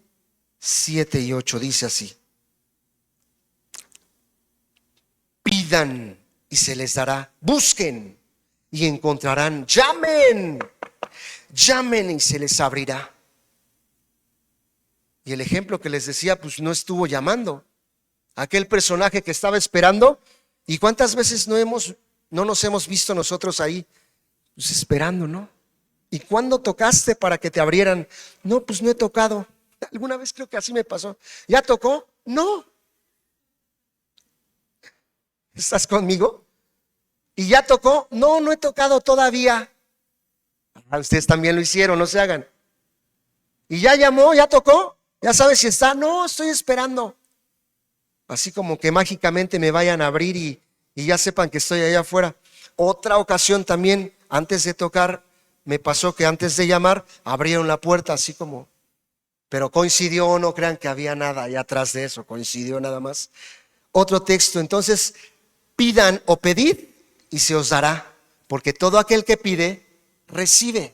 7 y 8 dice así. Pidan y se les dará. Busquen y encontrarán. Llamen y se les abrirá. Y el ejemplo que les decía, pues no estuvo llamando. Aquel personaje que estaba esperando. ¿Y cuántas veces no nos hemos visto nosotros ahí? Pues esperando, ¿no? ¿Y cuándo tocaste para que te abrieran? No, pues no he tocado. Alguna vez creo que así me pasó. ¿Ya tocó? No. ¿Estás conmigo? ¿Y ya tocó? No, no he tocado todavía. Ustedes también lo hicieron, no se hagan. ¿Y ya llamó? ¿Ya tocó? ¿Ya sabes si está? No, estoy esperando. Así como que mágicamente me vayan a abrir y ya sepan que estoy allá afuera. Otra ocasión también, antes de tocar, me pasó que antes de llamar, abrieron la puerta así como, pero coincidió, no crean que había nada allá atrás de eso, coincidió nada más. Otro texto, entonces, pidan o pedid y se os dará, porque todo aquel que pide, recibe.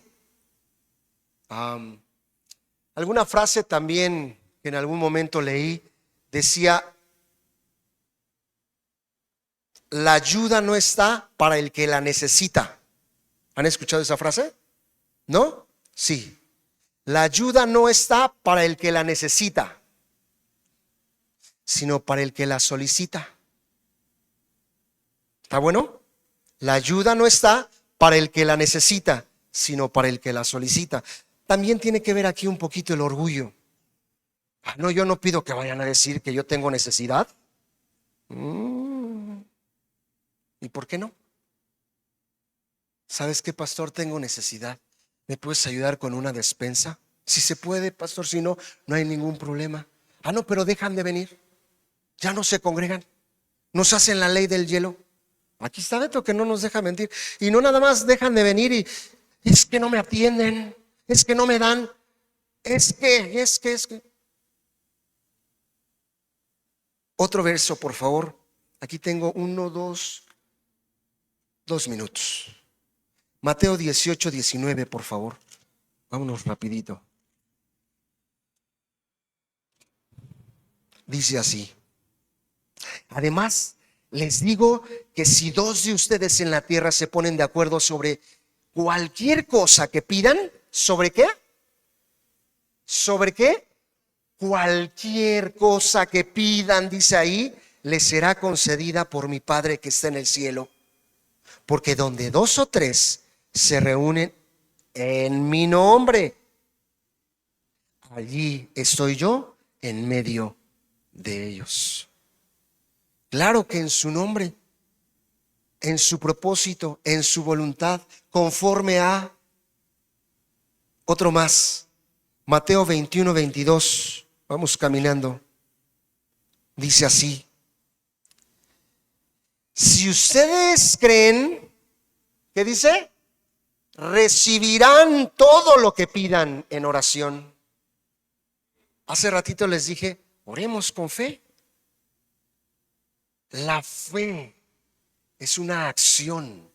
Alguna frase también que en algún momento leí, decía, la ayuda no está para el que la necesita. ¿Han escuchado esa frase? ¿No? Sí. La ayuda no está para el que la necesita, sino para el que la solicita. ¿Está bueno? La ayuda no está para el que la necesita, sino para el que la solicita. También tiene que ver aquí un poquito el orgullo. No, yo no pido que vayan a decir que yo tengo necesidad. ¿Y por qué no? ¿Sabes qué, pastor? Tengo necesidad. ¿Me puedes ayudar con una despensa? Si se puede, pastor, si no, no hay ningún problema. No, pero dejan de venir. Ya no se congregan. Nos hacen la ley del hielo. Aquí está Beto que no nos deja mentir. Y no nada más dejan de venir y es que no me atienden, es que no me dan, es que. Otro verso, por favor. Aquí tengo 2 minutos. Mateo 18, 19, por favor. Vámonos rapidito. Dice así: además, les digo que si 2 de ustedes en la tierra se ponen de acuerdo sobre cualquier cosa que pidan, ¿sobre qué? ¿Sobre qué? Cualquier cosa que pidan, dice ahí, les será concedida por mi Padre que está en el cielo. Porque donde 2 o 3 se reúnen en mi nombre, allí estoy yo en medio de ellos. Claro que en su nombre, en su propósito, en su voluntad, conforme a. Otro más, Mateo 21, 22, vamos caminando. Dice así: si ustedes creen, ¿qué dice? Recibirán todo lo que pidan en oración. Hace ratito les dije, oremos con fe. La fe es una acción,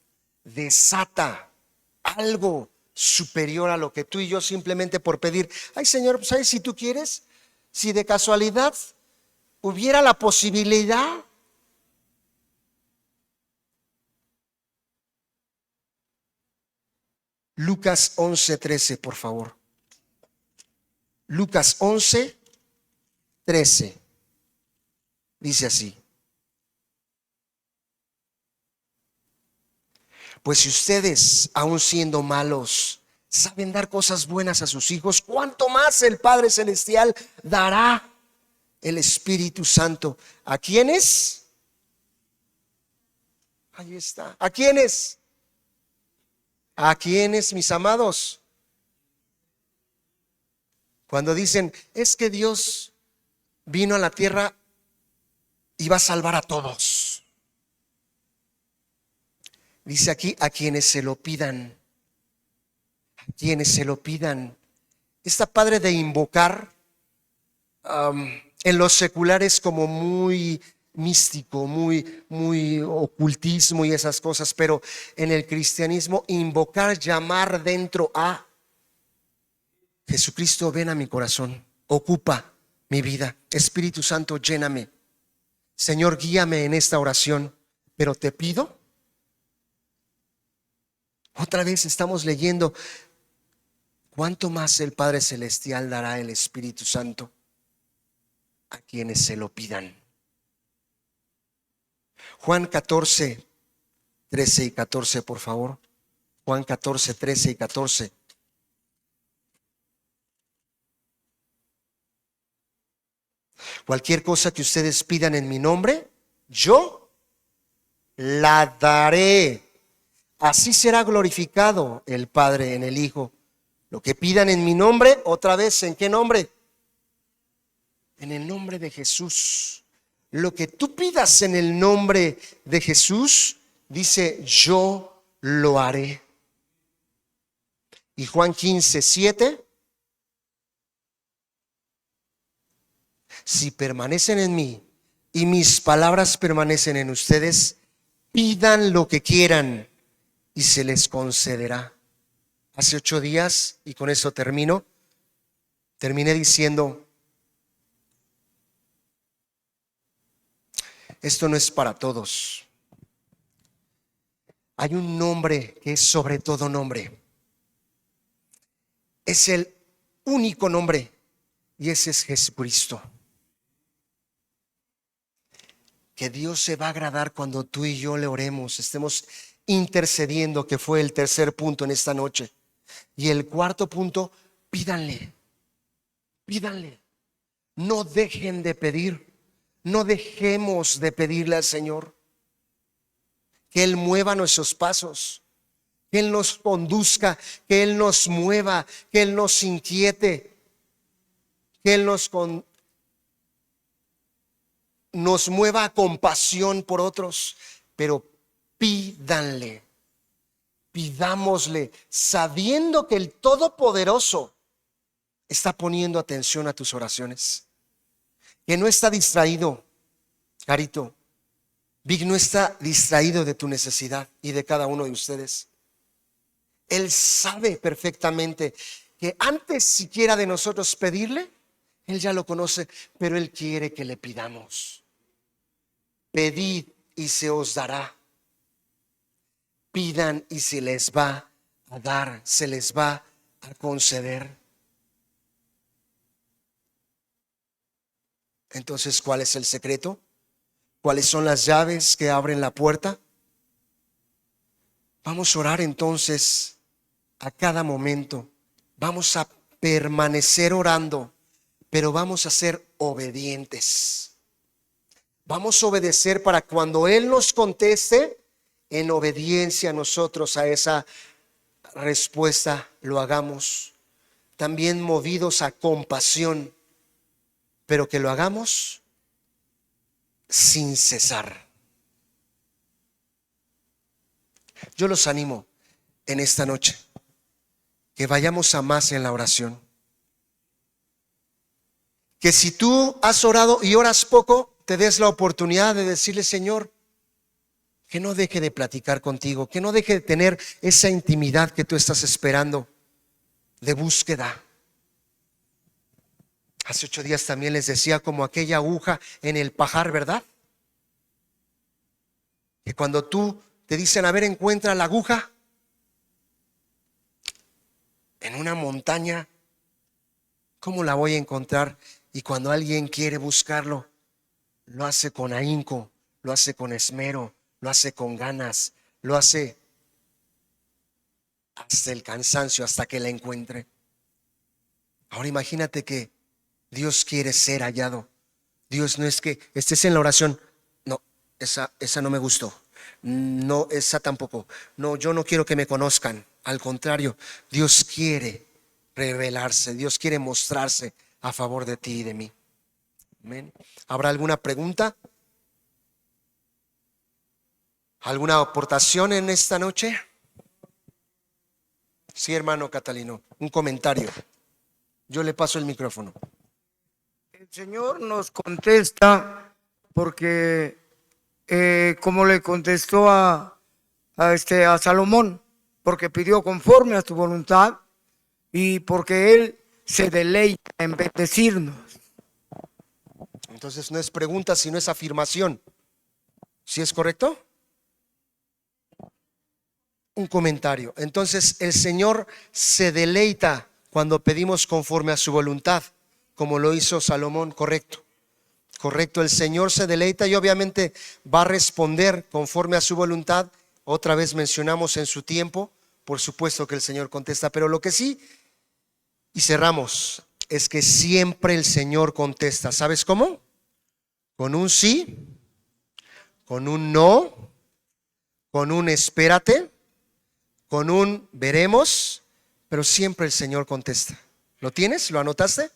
desata algo superior a lo que tú y yo simplemente por pedir. Ay, Señor, pues ¿sabes? Si tú quieres, si de casualidad hubiera la posibilidad. Lucas 11, 13, por favor. Lucas 11, 13. Dice así: pues si ustedes, aun siendo malos, saben dar cosas buenas a sus hijos, ¿cuánto más el Padre Celestial dará el Espíritu Santo? ¿A quiénes? Ahí está. ¿A quiénes? ¿A quiénes, mis amados? Cuando dicen, es que Dios vino a la tierra y va a salvar a todos. Dice aquí, a quienes se lo pidan. A quienes se lo pidan. Está padre de invocar en los seculares como muy místico, muy ocultismo y esas cosas, pero en el cristianismo invocar, llamar dentro a Jesucristo, ven a mi corazón, ocupa mi vida, Espíritu Santo, lléname, Señor, guíame en esta oración, pero te pido. Otra vez estamos leyendo, ¿cuánto más el Padre Celestial dará el Espíritu Santo a quienes se lo pidan? Juan 14, 13 y 14, por favor. Juan 14, 13 y 14. Cualquier cosa que ustedes pidan en mi nombre, yo la daré. Así será glorificado el Padre en el Hijo. Lo que pidan en mi nombre, otra vez, ¿en qué nombre? En el nombre de Jesús. Lo que tú pidas en el nombre de Jesús, dice, yo lo haré. Y Juan 15, 7. Si permanecen en mí y mis palabras permanecen en ustedes, pidan lo que quieran y se les concederá. Hace 8 días, y con eso terminé diciendo, esto no es para todos. Hay un nombre que es sobre todo nombre. Es el único nombre y ese es Jesucristo. que Dios se va a agradar cuando tú y yo le oremos, estemos intercediendo, que fue el tercer punto en esta noche. Y el cuarto punto, pídanle, pídanle. No dejen de pedir, no dejemos de pedirle al Señor que Él mueva nuestros pasos, que Él nos conduzca, que Él nos mueva, que Él nos inquiete, que Él nos mueva a compasión por otros. Pero pídanle, pidámosle, sabiendo que el Todopoderoso está poniendo atención a tus oraciones, que no está distraído. Carito, Vic no está distraído de tu necesidad y de cada uno de ustedes. Él sabe perfectamente que antes siquiera de nosotros pedirle, Él ya lo conoce, pero Él quiere que le pidamos. Pedid y se os dará. Pidan y se les va a dar, se les va a conceder. Entonces, ¿cuál es el secreto? ¿Cuáles son las llaves que abren la puerta? Vamos a orar entonces a cada momento. Vamos a permanecer orando, pero vamos a ser obedientes. Vamos a obedecer para cuando Él nos conteste, en obediencia nosotros a esa respuesta lo hagamos. También movidos a compasión, pero que lo hagamos sin cesar. Yo los animo en esta noche que vayamos a más en la oración. Que si tú has orado y oras poco, te des la oportunidad de decirle: Señor, que no deje de platicar contigo, que no deje de tener esa intimidad que tú estás esperando, de búsqueda. Hace 8 días también les decía, como aquella aguja en el pajar, ¿verdad? Que cuando tú te dicen: a ver, encuentra la aguja en una montaña, ¿cómo la voy a encontrar? Y cuando alguien quiere buscarlo, lo hace con ahínco, lo hace con esmero, lo hace con ganas, lo hace hasta el cansancio, hasta que la encuentre. Ahora imagínate que Dios quiere ser hallado. Dios no es que estés en la oración: no, esa no me gustó, no, esa tampoco, no, yo no quiero que me conozcan. Al contrario, Dios quiere revelarse, Dios quiere mostrarse a favor de ti y de mí. Amén. ¿Habrá alguna pregunta? ¿Alguna aportación en esta noche? Sí, hermano Catalino, un comentario. Yo le paso el micrófono. El Señor nos contesta porque como le contestó a Salomón, porque pidió conforme a su voluntad y porque Él se deleita en bendecirnos. Entonces no es pregunta, sino es afirmación. ¿Sí es correcto? Un comentario. Entonces el Señor se deleita cuando pedimos conforme a su voluntad, como lo hizo Salomón. Correcto. Correcto, el Señor se deleita y obviamente va a responder conforme a su voluntad. Otra vez mencionamos en su tiempo, por supuesto que el Señor contesta, pero lo que sí, y cerramos, es que siempre el Señor contesta. ¿Sabes cómo? Con un sí, con un no, con un espérate, con un veremos, pero siempre el Señor contesta. ¿Lo tienes? ¿Lo anotaste?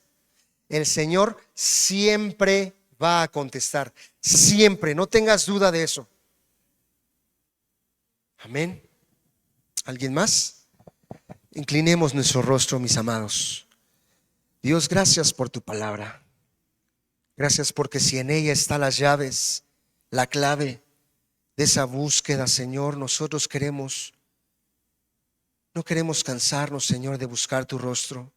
El Señor siempre va a contestar, siempre, no tengas duda de eso. Amén. ¿Alguien más? Inclinemos nuestro rostro, mis amados. Dios, gracias por tu palabra. Gracias porque si en ella están las llaves, la clave de esa búsqueda, Señor, nosotros no queremos cansarnos, Señor, de buscar tu rostro.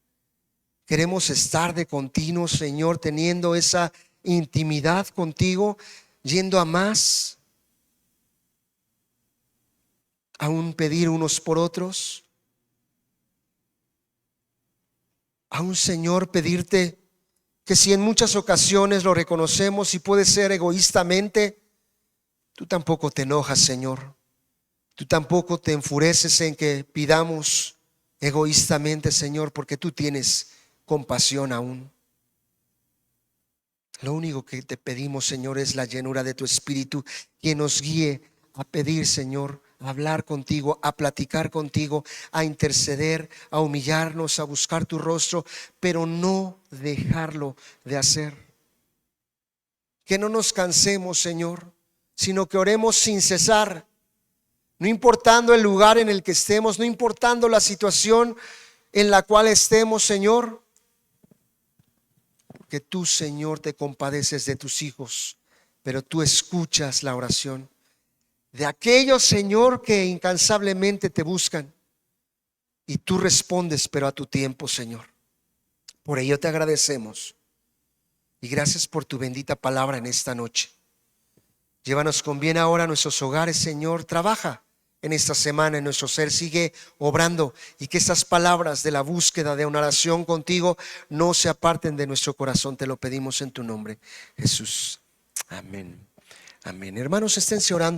Queremos estar de continuo, Señor, teniendo esa intimidad contigo, yendo a más, aún pedir unos por otros, aún, Señor, pedirte que si en muchas ocasiones lo reconocemos y puede ser egoístamente, Tú tampoco te enojas, Señor. Tú tampoco te enfureces en que pidamos egoístamente, Señor, porque tú tienes compasión aún. Lo único que te pedimos, Señor, es la llenura de tu Espíritu, quien nos guíe a pedir, Señor, a hablar contigo, a platicar contigo, a interceder, a humillarnos, a buscar tu rostro, pero no dejarlo de hacer. Que no nos cansemos, Señor, sino que oremos sin cesar, no importando el lugar en el que estemos, no importando la situación en la cual estemos, Señor. Que tú, Señor, te compadeces de tus hijos, pero tú escuchas la oración de aquellos, Señor, que incansablemente te buscan, y tú respondes, pero a tu tiempo, Señor. Por ello te agradecemos y gracias por tu bendita palabra en esta noche. Llévanos con bien ahora a nuestros hogares, Señor. Trabaja en esta semana en nuestro ser, sigue obrando, y que estas palabras de la búsqueda de una oración contigo no se aparten de nuestro corazón. Te lo pedimos en tu nombre, Jesús. Amén. Amén. Hermanos, esténse orando.